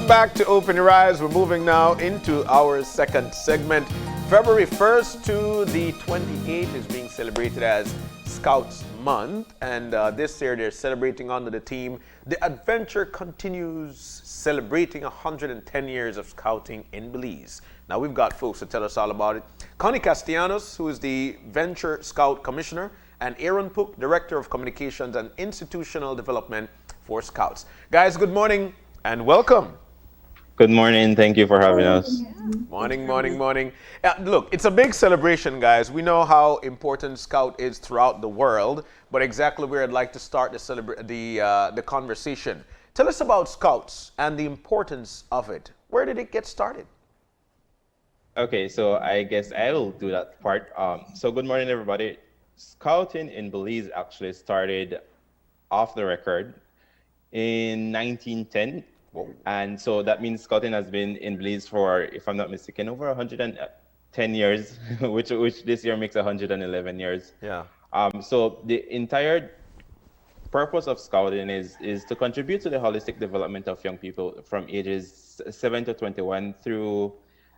Welcome back to Open Your Eyes. We're moving now into our second segment. February 1st to the 28th is being celebrated as Scouts Month, and this year they're celebrating under the theme The Adventure Continues, celebrating 110 years of scouting in Belize. Now we've got folks to tell us all about it. Connie Castellanos, who is the Venture Scout Commissioner, and Aaron Pook, Director of Communications and Institutional Development for Scouts. Guys, good morning and welcome. Good morning. Thank you for having us. Morning. Look, it's a big celebration, guys. We know how important Scout is throughout the world, but exactly where I'd like to start the conversation. Tell us about Scouts and the importance of it. Where did it get started? Okay, so I guess I will do that part. So good morning, everybody. Scouting in Belize actually started off the record in 1910. Whoa. And so that means scouting has been in Belize for, if I'm not mistaken, over 110 years, which this year makes 111 years. Yeah. So the entire purpose of scouting is to contribute to the holistic development of young people from ages 7 to 21 through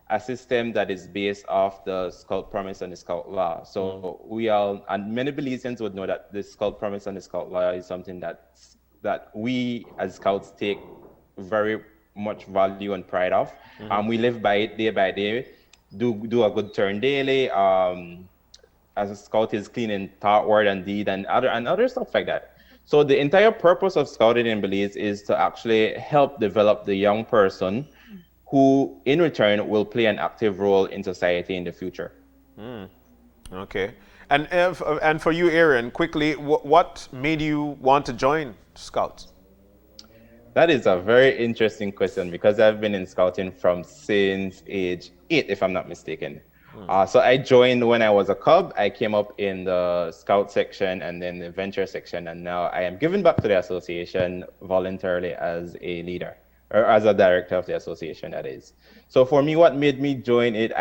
a system that is based off the Scout Promise and the Scout Law. So we all, and many Belizeans would know that the Scout Promise and the Scout Law is something that we as Scouts take very much value and pride of. We live by it day by day, do a good turn daily. As a Scout is clean in thought, word, and deed, and other stuff like that. So the entire purpose of Scouting in Belize is to actually help develop the young person who in return will play an active role in society in the future. Okay. And for you, Aaron, quickly, what made you want to join Scouts? That is a very interesting question because I've been in scouting since age 8, if I'm not mistaken. So I joined when I was a cub. I came up in the scout section and then the venture section, and now I am given back to the association voluntarily as a leader, or as a director of the association, that is. So for me, what made me join it,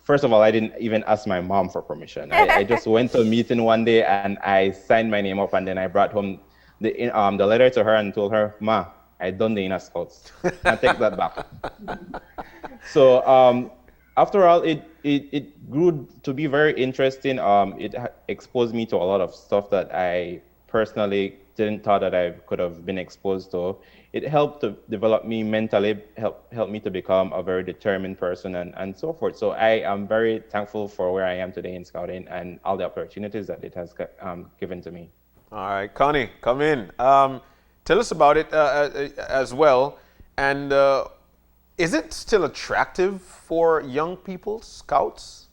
first of all, I didn't even ask my mom for permission. I just went to a meeting one day and I signed my name up, and then I brought home the letter to her and told her, "Ma, I done the inner scouts. I take that back." So after all, it grew to be very interesting. It exposed me to a lot of stuff that I personally didn't thought that I could have been exposed to. It helped to develop me mentally, helped me to become a very determined person, and so forth. So I am very thankful for where I am today in scouting and all the opportunities that it has given to me. All right, Connie, come in. Tell us about it as well. And is it still attractive for young people, Scouts?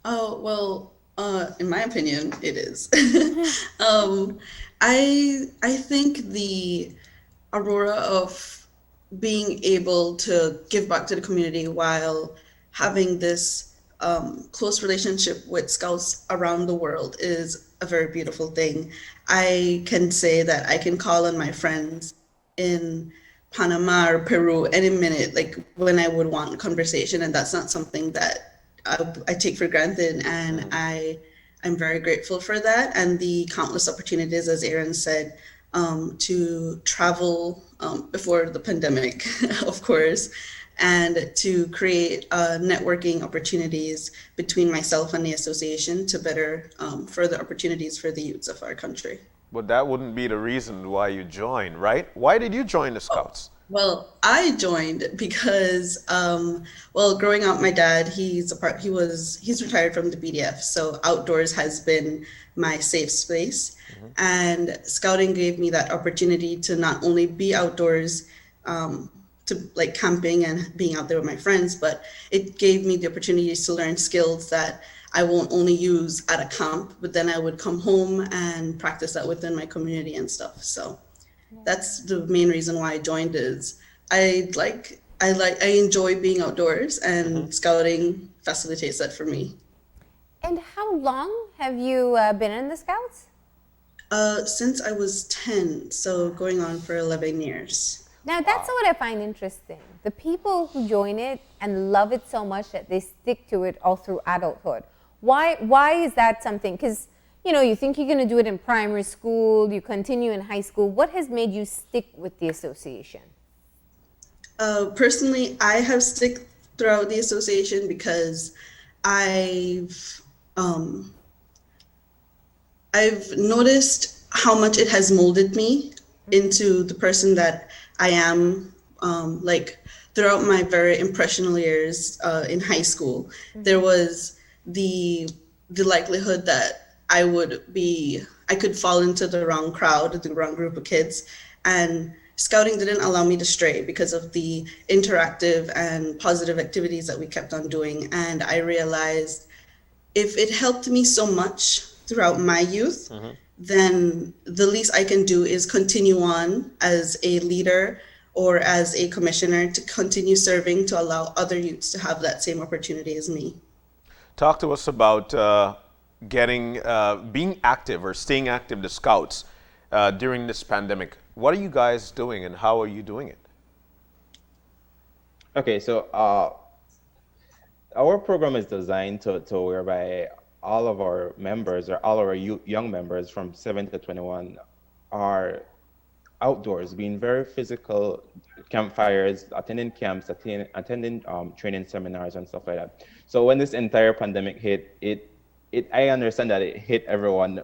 Oh, well, in my opinion, it is. I think the aurora of being able to give back to the community while having this close relationship with Scouts around the world is a very beautiful thing. I can say that I can call on my friends in Panama or Peru any minute, like when I would want a conversation, and that's not something that I take for granted, and I'm very grateful for that, and the countless opportunities, as Aaron said, to travel before the pandemic, of course, and to create networking opportunities between myself and the association to better further opportunities for the youths of our country. But that wouldn't be the reason why you joined, right? Why did you join the Scouts? Well, I joined because, growing up, my dad, he's retired from the BDF, so outdoors has been my safe space. And scouting gave me that opportunity to not only be outdoors, to like camping and being out there with my friends, but it gave me the opportunities to learn skills that I won't only use at a camp, but then I would come home and practice that within my community and stuff. So that's the main reason why I joined. Is I enjoy being outdoors, and scouting facilitates that for me. And how long have you been in the Scouts? Since I was 10, so going on for 11 years. Now, that's what I find interesting. The people who join it and love it so much that they stick to it all through adulthood. Why is that something? Because, you think you're going to do it in primary school, you continue in high school. What has made you stick with the association? Personally, I have stick throughout the association because I've um, I've noticed how much it has molded me into the person that I am. Like throughout my very impressionable years in high school, there was the the likelihood that I could fall into the wrong crowd, the wrong group of kids, and scouting didn't allow me to stray because of the interactive and positive activities that we kept on doing. And I realized if it helped me so much throughout my youth, then the least I can do is continue on as a leader or as a commissioner to continue serving to allow other youths to have that same opportunity as me. Talk to us about being active or staying active, the Scouts, during this pandemic. What are you guys doing and how are you doing it? Okay, so our program is designed to whereby all of our members or all of our young members from 7 to 21 are outdoors, being very physical, campfires, attending camps, attending training seminars and stuff like that. So when this entire pandemic hit, I understand that it hit everyone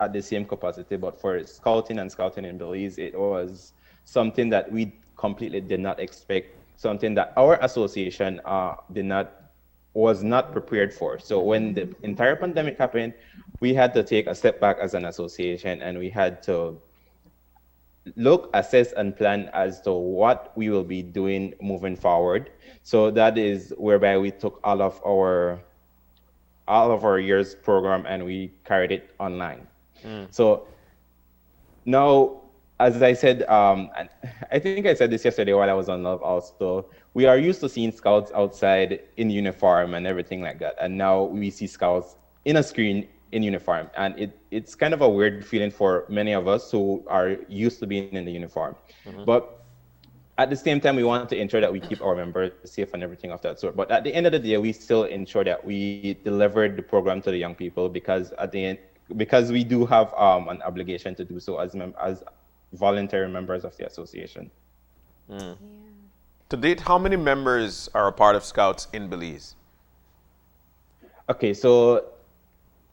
at the same capacity, but for scouting and scouting in Belize, it was something that we completely did not expect, something that our association was not prepared for. So when the entire pandemic happened, we had to take a step back as an association and we had to look, assess, and plan as to what we will be doing moving forward. So that is whereby we took all of our year's program and we carried it online. So now, as I said, and I think I said this yesterday while I was on Love also, we are used to seeing scouts outside in uniform and everything like that. And now we see scouts in a screen in uniform. And it's kind of a weird feeling for many of us who are used to being in the uniform. But at the same time, we want to ensure that we keep our members safe and everything of that sort. But at the end of the day, we still ensure that we delivered the program to the young people because we do have an obligation to do so as voluntary members of the association. Yeah. To date, how many members are a part of Scouts in Belize? Okay, so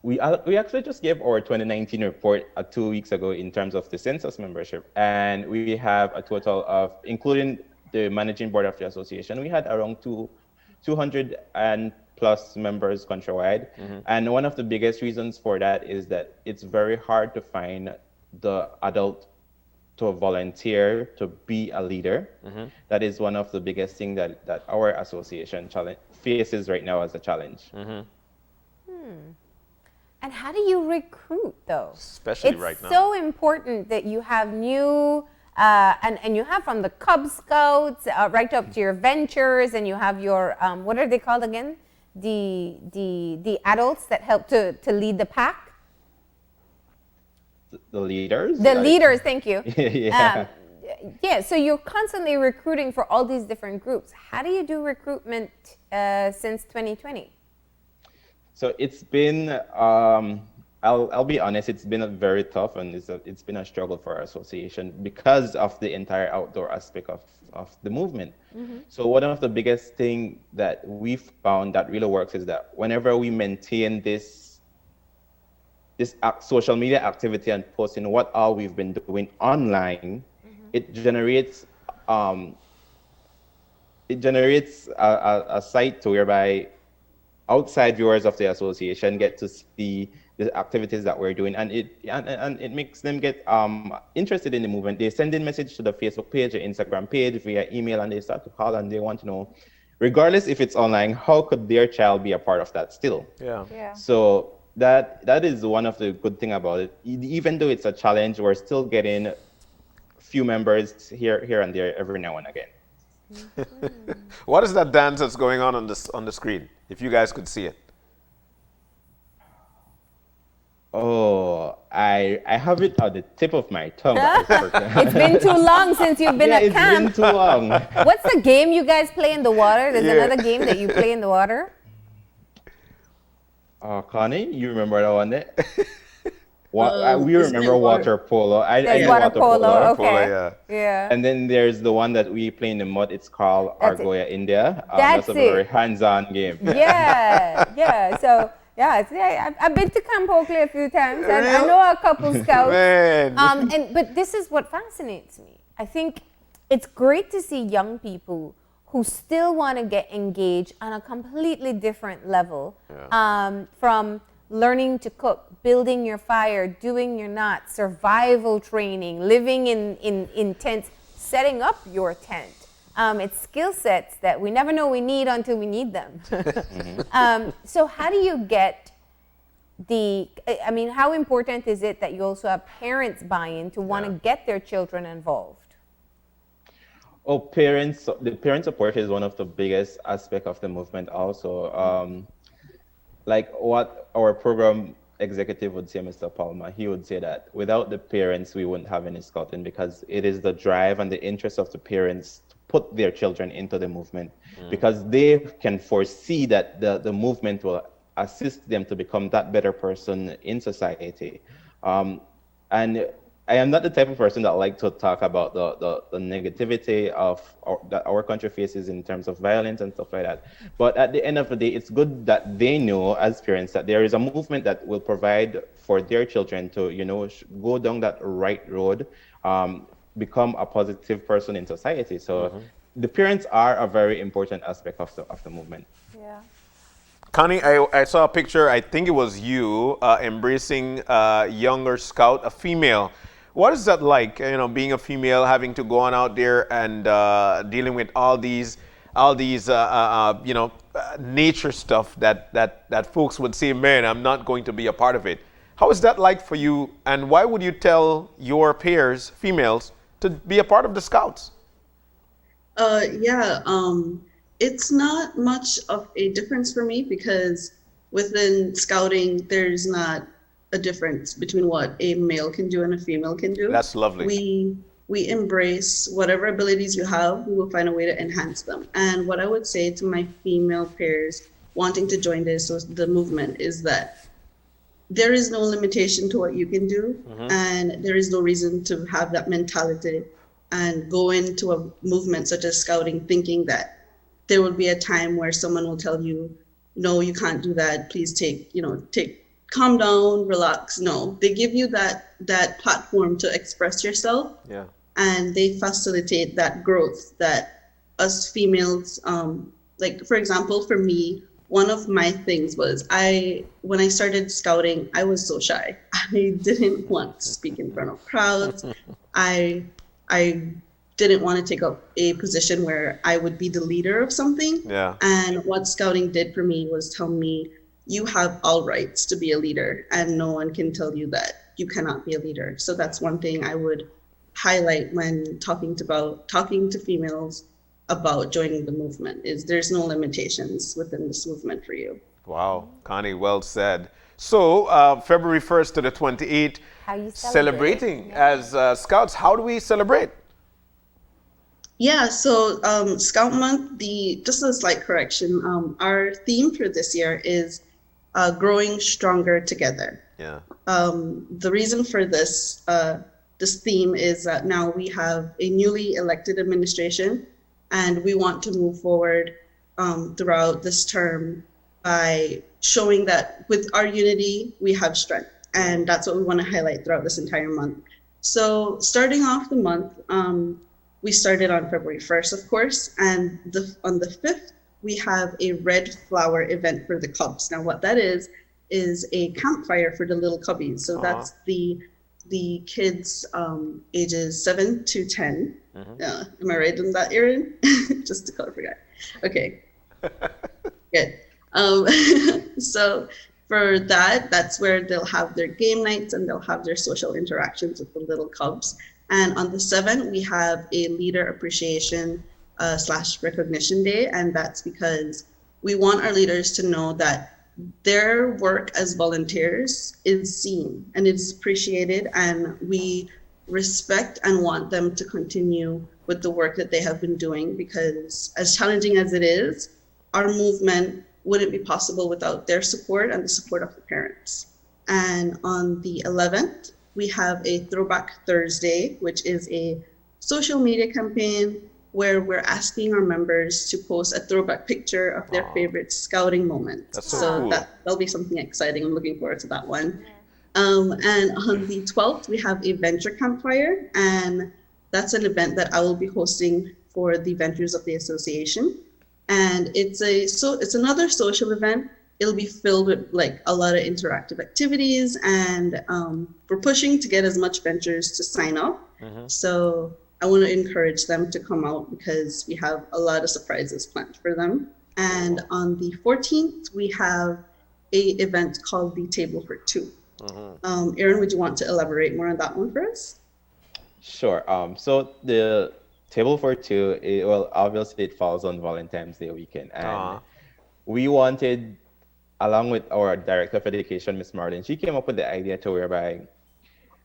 we actually just gave our 2019 report 2 weeks ago in terms of the census membership, and we have a total of, including the managing board of the association, we had around 200 and plus members countrywide. And one of the biggest reasons for that is that it's very hard to find the adult to volunteer to be a leader. That is one of the biggest things that our association faces right now as a challenge. And how do you recruit, though? Especially right now. It's so important that you have new, and you have from the Cub Scouts right up to your ventures, and you have your, what are they called again? The adults that help to lead the pack? The leaders? The leaders, thank you. Yeah. Yeah, so you're constantly recruiting for all these different groups. How do you do recruitment since 2020? So it's been, I'll be honest, it's been a very tough and it's been a struggle for our association because of the entire outdoor aspect of the movement. So one of the biggest thing that we found that really works is that whenever we maintain this social media activity and posting what all we've been doing online, it generates a site to whereby outside viewers of the association get to see the activities that we're doing, and it makes them get interested in the movement. They send in message to the Facebook page or Instagram page via email, and they start to call and they want to know, regardless if it's online, how could their child be a part of that still? Yeah. So that is one of the good thing about it. Even though it's a challenge, we're still getting few members here and there every now and again. What is that dance that's going on the screen? If you guys could see it. Oh, I have it at the tip of my tongue. It's been too long since you've been at camp. It's been too long. What's the game you guys play in the water? There's another game that you play in the water. Connie, you remember that one there? We Isn't remember it water polo. I There's did water water polo. polo. Polo, Okay. yeah. Yeah. And then there's the one that we play in the mud. It's called That's it. Argoya India. That's That's a very it. hands-on game. Yeah, yeah. So yeah, I've been to Camp Oakley a few times. I Really? know a couple scouts. Man. But this is what fascinates me. I think it's great to see young people who still want to get engaged on a completely different level, from learning to cook, building your fire, doing your knots, survival training, living in tents, setting up your tent. It's skill sets that we never know we need until we need them. So how do you get how important is it that you also have parents buy-in to want to get their children involved? Oh, the parent support is one of the biggest aspect of the movement also. Like what our program executive would say, Mr. Palmer, he would say that without the parents, we wouldn't have any scouting, because it is the drive and the interest of the parents to put their children into the movement, because they can foresee that the movement will assist them to become that better person in society. And I am not the type of person that like to talk about the negativity that our country faces in terms of violence and stuff like that. But at the end of the day, it's good that they know as parents that there is a movement that will provide for their children to, go down that right road, become a positive person in society. So the parents are a very important aspect of the movement. Yeah. Connie, I saw a picture, I think it was you, embracing a younger scout, a female. What is that like, being a female, having to go on out there and dealing with all these nature stuff that folks would say, man, I'm not going to be a part of it. How is that like for you, and why would you tell your peers, females, to be a part of the Scouts? It's not much of a difference for me, because within scouting, there's not a difference between what a male can do and a female can do. That's lovely. We embrace whatever abilities you have. We will find a way to enhance them. And what I would say to my female peers wanting to join the movement is that there is no limitation to what you can do, and there is no reason to have that mentality and go into a movement such as scouting thinking that there will be a time where someone will tell you, no, you can't do that. Please calm down, relax. No, they give you that platform to express yourself. Yeah. And they facilitate that growth that us females, like for example, for me, one of my things was when I started scouting, I was so shy. I didn't want to speak in front of crowds. I didn't want to take up a position where I would be the leader of something. Yeah. And what scouting did for me was tell me, you have all rights to be a leader, and no one can tell you that you cannot be a leader. So that's one thing I would highlight when talking to females about joining the movement, is there's no limitations within this movement for you. Wow, Connie, well said. So February 1st to the 28th, how you celebrating as Scouts. How do we celebrate? Yeah, so Scout Month, just a slight correction, our theme for this year is growing stronger together. Yeah. The reason for this theme is that now we have a newly elected administration, and we want to move forward throughout this term by showing that with our unity, we have strength. And that's what we want to highlight throughout this entire month. So starting off the month, we started on February 1st, of course, and on the 5th, we have a red flower event for the Cubs. Now, what that is a campfire for the little cubbies. So that's the kids ages 7 to 10. Am I right in that, Aaron? Just to clarify. Okay. Good. So for that's where they'll have their game nights and they'll have their social interactions with the little cubs. And on the 7th, we have a leader appreciation / recognition day. And that's because we want our leaders to know that their work as volunteers is seen and is appreciated. And we respect and want them to continue with the work that they have been doing, because as challenging as it is, our movement wouldn't be possible without their support and the support of the parents. And on the 11th, we have a Throwback Thursday, which is a social media campaign where we're asking our members to post a throwback picture of their favorite scouting moment. That's so cool. That'll be something exciting. I'm looking forward to that one. And on the 12th, we have a venture campfire, and that's an event that I will be hosting for the ventures of the association. And it's another social event. It'll be filled with like a lot of interactive activities, and we're pushing to get as much ventures to sign up. So I want to encourage them to come out because we have a lot of surprises planned for them. And on the 14th, we have a event called the Table for Two. Aaron, would you want to elaborate more on that one for us? Sure. So the Table for Two, well, obviously it falls on Valentine's Day weekend, and we wanted, along with our director of education, Miss Marlin, she came up with the idea to whereby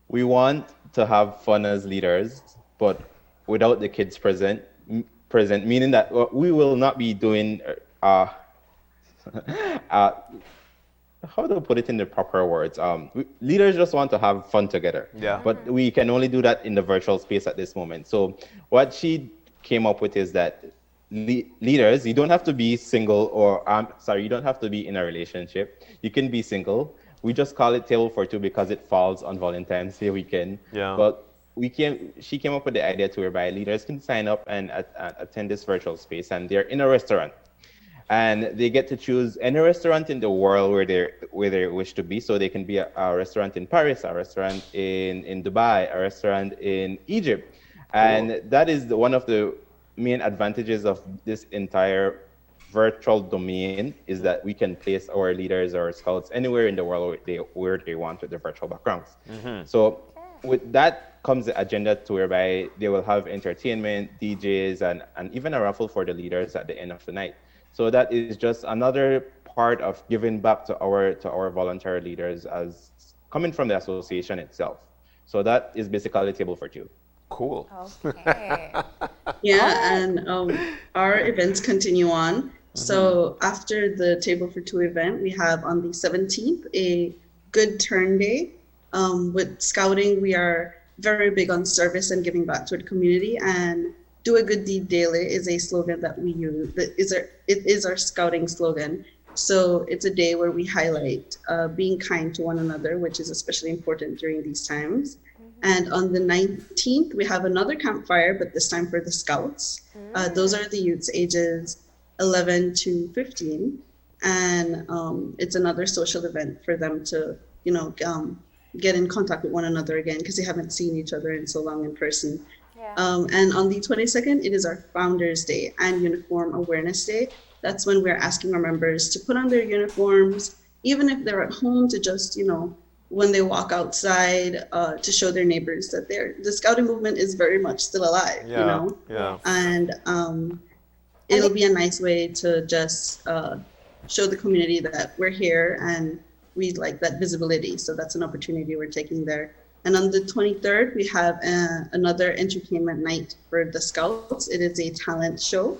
we want to have fun as leaders, but without the kids present, meaning that we will not be doing, how to put it in the proper words? Leaders just want to have fun together. Yeah. But we can only do that in the virtual space at this moment. So what she came up with is that leaders, you don't have to be single you don't have to be in a relationship. You can be single. We just call it Table for Two because it falls on Valentine's Day weekend. Yeah. But she came up with the idea to whereby leaders can sign up and attend this virtual space, and they're in a restaurant. And they get to choose any restaurant in the world where they wish to be. So they can be a restaurant in Paris, a restaurant in Dubai, a restaurant in Egypt. And that is one of the main advantages of this entire virtual domain, is that we can place our leaders or scouts anywhere in the world where they want with their virtual backgrounds. So with that comes the agenda to whereby they will have entertainment, DJs, and even a raffle for the leaders at the end of the night. So that is just another part of giving back to our voluntary leaders as coming from the association itself. So that is basically Table for Two. Cool. Okay. Yeah, and our events continue on. So after the Table for Two event, we have on the 17th a Good Turn Day. With scouting, we are very big on service and giving back to the community, and do a good deed daily is a slogan that we use. It is our scouting slogan. So it's a day where we highlight being kind to one another, which is especially important during these times. And on the 19th, we have another campfire, but this time for the scouts. Those are the youths ages 11 to 15. And it's another social event for them to, get in contact with one another again, because they haven't seen each other in so long in person. Yeah. And on the 22nd, it is our Founders Day and Uniform Awareness Day. That's when we're asking our members to put on their uniforms, even if they're at home, to just, when they walk outside, to show their neighbors that the scouting movement is very much still alive, Yeah. And it'll be a nice way to just show the community that we're here and we like that visibility. So that's an opportunity we're taking there. And on the 23rd, we have another entertainment night for the scouts. It is a talent show.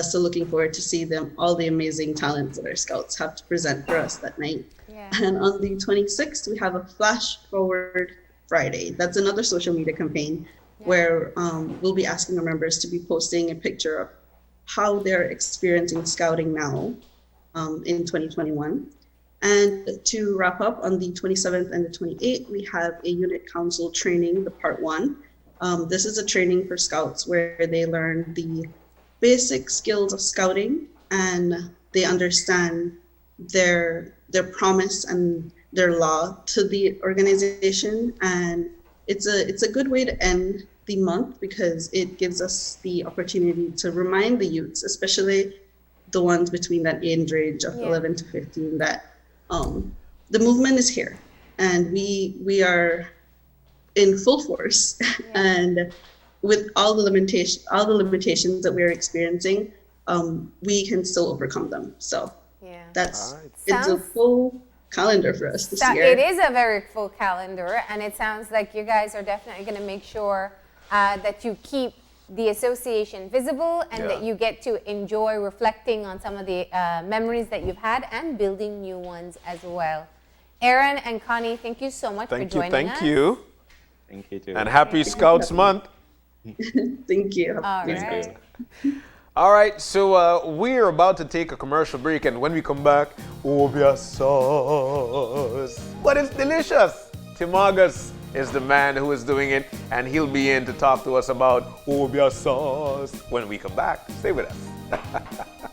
So looking forward to see all the amazing talents that our scouts have to present for us that night. Yeah. And on the 26th, we have a Flash Forward Friday. That's another social media campaign where we'll be asking our members to be posting a picture of how they're experiencing scouting now in 2021. And to wrap up, on the 27th and the 28th, we have a unit council training, the part 1. This is a training for scouts where they learn the basic skills of scouting, and they understand their promise and their law to the organization. And it's a good way to end the month, because it gives us the opportunity to remind the youths, especially the ones between that age range of 11 to 15, that the movement is here and we are in full force. And with all the limitations that we're experiencing, we can still overcome them. So it's a full calendar for us this year. It is a very full calendar, and it sounds like you guys are definitely going to make sure that you keep the association visible, and that you get to enjoy reflecting on some of the memories that you've had and building new ones as well. Aaron and Connie, thank you so much for Thank you, joining us. thank you. Thank you too. And happy Scouts Month. Thank you. All Thank right. you. All right, so we're about to take a commercial break, and when we come back, Obia sauce. But it's delicious. Tim August is the man who is doing it, and he'll be in to talk to us about Obia sauce when we come back. Stay with us.